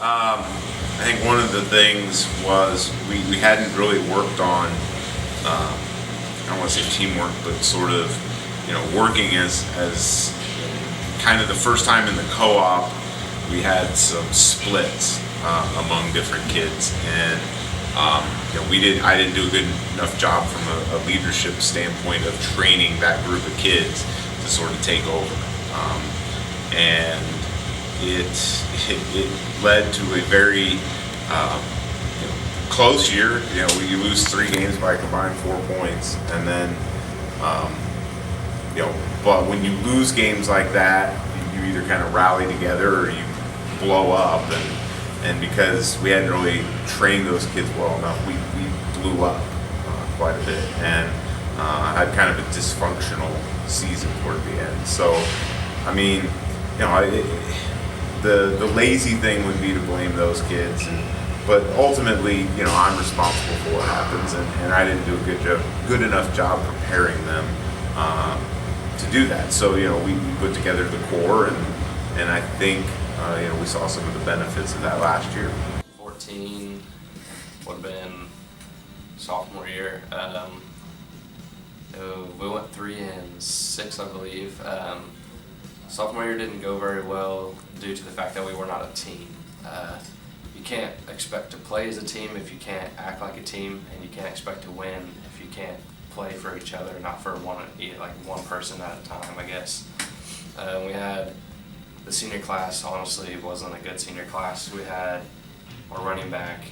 I think one of the things was we hadn't really worked on, I don't want to say teamwork, but sort of, working as kind of the first time in the co-op, we had some splits among different kids, and I didn't do a good enough job from a leadership standpoint of training that group of kids to sort of take over, and it led to a very close year. We lose 3 games by a combined 4 points, and then but when you lose games like that, you either kind of rally together or you blow up, and because we hadn't really trained those kids well enough, we blew up quite a bit, and had kind of a dysfunctional season toward the end. So, I mean, the lazy thing would be to blame those kids, but ultimately, I'm responsible for what happens, and I didn't do a good enough job preparing them to do that. So, we put together the core, and I think we saw some of the benefits of that last year. 14 would have been sophomore year. We went 3-6, I believe. Sophomore year didn't go very well due to the fact that we were not a team. You can't expect to play as a team if you can't act like a team, and you can't expect to win if you can't play for each other, not for one person at a time, I guess. We had the senior class. Honestly, wasn't a good senior class. We had our running back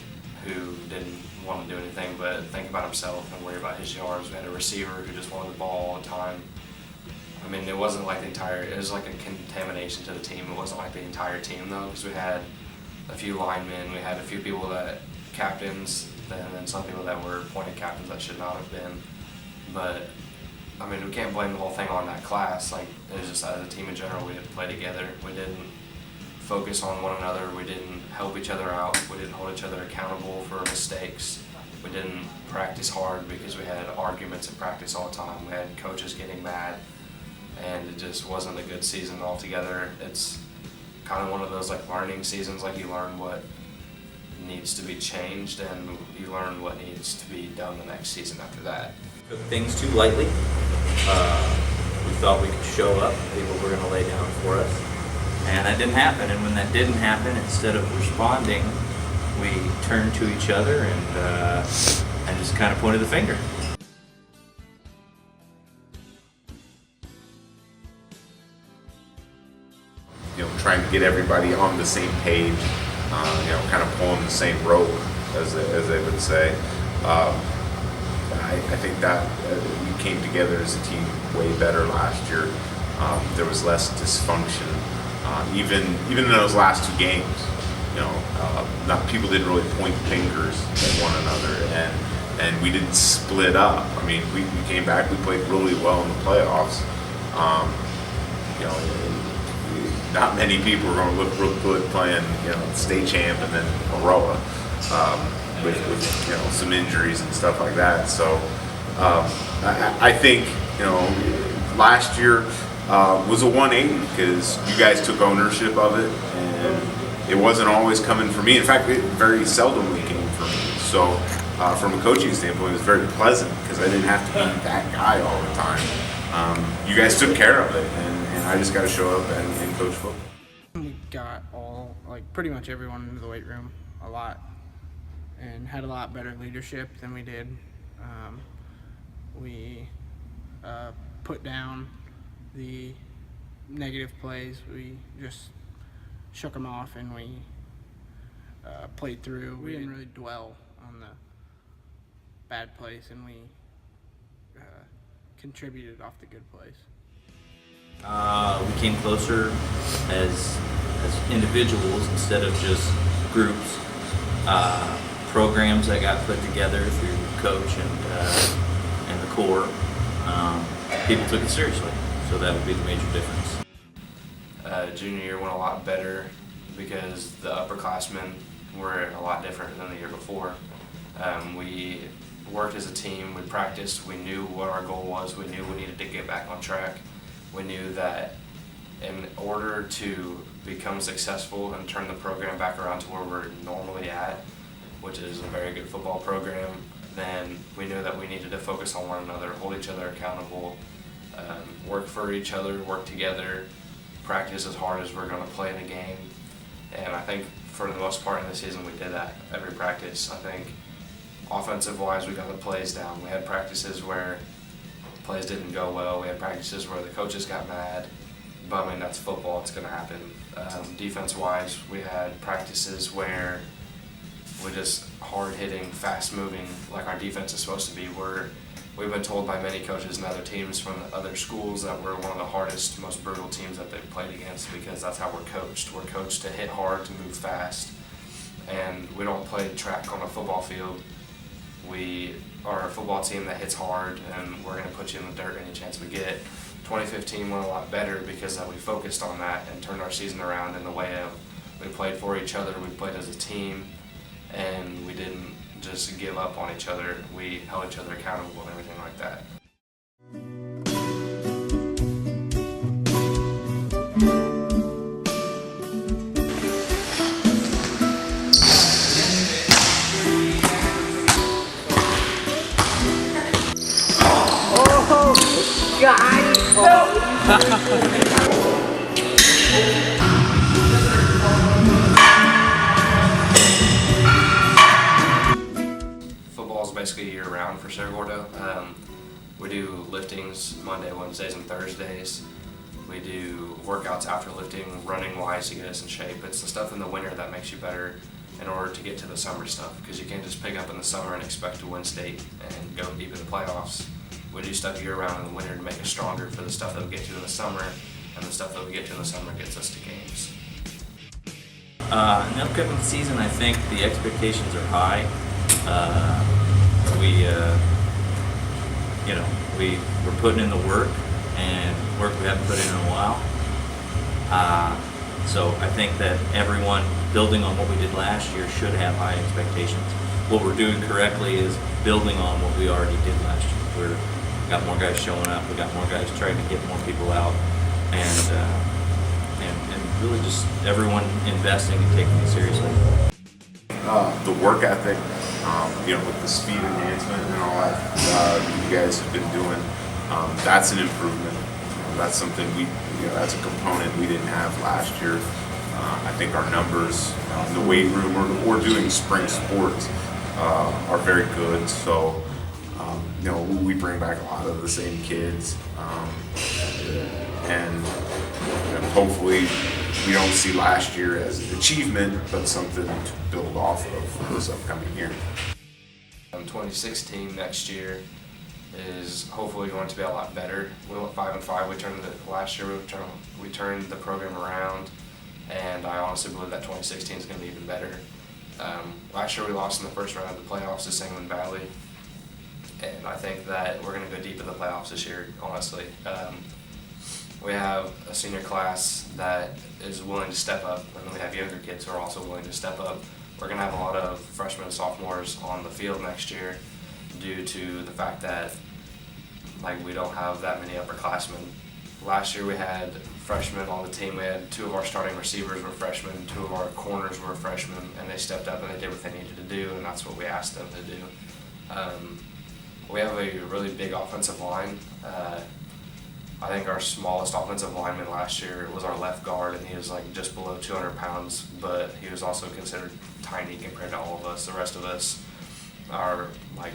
who didn't want to do anything but think about himself and worry about his yards. We had a receiver who just wanted the ball all the time. I mean, it wasn't like it was like a contamination to the team. It wasn't like the entire team, though, because we had a few linemen, we had a few people that captains, and then some people that were appointed captains that should not have been. But, I mean, we can't blame the whole thing on that class. Like, it was just as a team in general, we didn't play together. We didn't focus on one another. We didn't help each other out. We didn't hold each other accountable for mistakes. We didn't practice hard because we had arguments in practice all the time. We had coaches getting mad, and it just wasn't a good season altogether. It's kind of one of those like learning seasons, like you learn what needs to be changed and you learn what needs to be done the next season after that. Took things too lightly. We thought we could show up, people were going to lay down for us, and that didn't happen. And when that didn't happen, instead of responding, we turned to each other and just kind of pointed the finger. Trying to get everybody on the same page, kind of pulling the same rope, as they would say. I think that we came together as a team way better last year. There was less dysfunction, even in those last 2 games. Not people didn't really point fingers at one another, and we didn't split up. I mean, we came back, we played really well in the playoffs. Not many people are going to look real good playing, state champ and then Aroa, with some injuries and stuff like that. So I think last year was a 180 because you guys took ownership of it, and it wasn't always coming from me. In fact, it very seldomly came from me. So from a coaching standpoint, it was very pleasant because I didn't have to be that guy all the time. You guys took care of it, and I just got to show up and coach football. We got pretty much everyone into the weight room a lot and had a lot better leadership than we did. We put down the negative plays. We just shook them off, and we played through. We didn't really dwell on the bad plays, and we contributed off the good plays. We came closer as individuals instead of just groups. Programs that got put together through coach and the core. People took it seriously, so that would be the major difference. Junior year went a lot better because the upperclassmen were a lot different than the year before. We worked as a team, we practiced, we knew what our goal was, we knew we needed to get back on track. We knew that in order to become successful and turn the program back around to where we're normally at, which is a very good football program, then we knew that we needed to focus on one another, hold each other accountable, work for each other, work together, practice as hard as we're going to play in a game. And I think for the most part in the season we did that every practice. I think offensive-wise we got the plays down. We had practices where plays didn't go well. We had practices where the coaches got mad. But I mean, that's football, it's going to happen. Defense-wise, we had practices where we're just hard-hitting, fast-moving, like our defense is supposed to be. We've been told by many coaches and other teams from other schools that we're one of the hardest, most brutal teams that they've played against because that's how we're coached. We're coached to hit hard, to move fast, and we don't play track on a football field. We are a football team that hits hard, and we're going to put you in the dirt any chance we get. 2015 went a lot better because we focused on that and turned our season around in the way of we played for each other, we played as a team, and we didn't just give up on each other. We held each other accountable and everything like that. Football is basically year-round for Cerro Gordo. We do liftings Monday, Wednesdays, and Thursdays. We do workouts after lifting, running-wise to get us in shape. It's the stuff in the winter that makes you better in order to get to the summer stuff, because you can't just pick up in the summer and expect to win state and go deep in the playoffs. We do stuff year-round in the winter to make us stronger for the stuff that we get to in the summer, and the stuff that we get to in the summer gets us to games. In the upcoming season, I think the expectations are high. We're putting in the work, and work we haven't put in a while. So I think that everyone building on what we did last year should have high expectations. What we're doing correctly is building on what we already did last year. We got more guys showing up. We got more guys trying to get more people out, and really just everyone investing and taking it seriously. The work ethic, with the speed enhancement and all that you guys have been doing, that's an improvement. That's something that's a component we didn't have last year. I think our numbers in the weight room or doing spring sports are very good. So, we bring back a lot of the same kids, and hopefully we don't see last year as an achievement, but something to build off of for this upcoming year. 2016 next year is hopefully going to be a lot better. We went 5-5. Last year we turned the program around, and I honestly believe that 2016 is going to be even better. Last year we lost in the first round of the playoffs to Sangamon Valley, and I think that we're going to go deep in the playoffs this year, honestly. We have a senior class that is willing to step up, and we have younger kids who are also willing to step up. We're going to have a lot of freshmen and sophomores on the field next year due to the fact that we don't have that many upperclassmen. Last year we had freshmen on the team. We had 2 of our starting receivers were freshmen, 2 of our corners were freshmen, and they stepped up and they did what they needed to do, and that's what we asked them to do. We have a really big offensive line. I think our smallest offensive lineman last year was our left guard, and he was just below 200 pounds, but he was also considered tiny compared to all of us. The rest of us are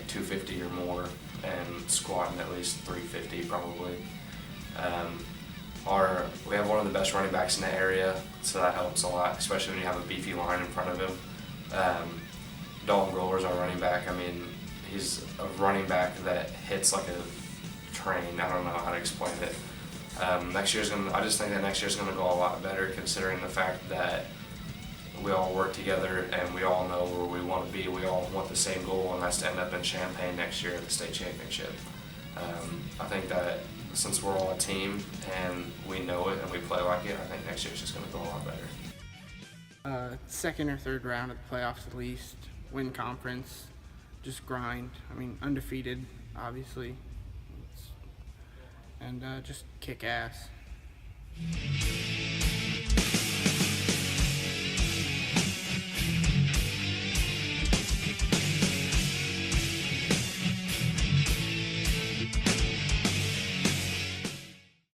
250 or more and squatting at least 350 probably. We have one of the best running backs in the area, so that helps a lot, especially when you have a beefy line in front of him. Dalton Growler's our running back. He's a running back that hits like a train. I don't know how to explain it. I just think that next year's going to go a lot better, considering the fact that we all work together and we all know where we want to be. We all want the same goal, and that's to end up in Champaign next year at the state championship. I think that since we're all a team and we know it and we play like it, I think next year's just going to go a lot better. Second or third round of the playoffs at least, win conference, just grind. Undefeated, obviously, and just kick ass.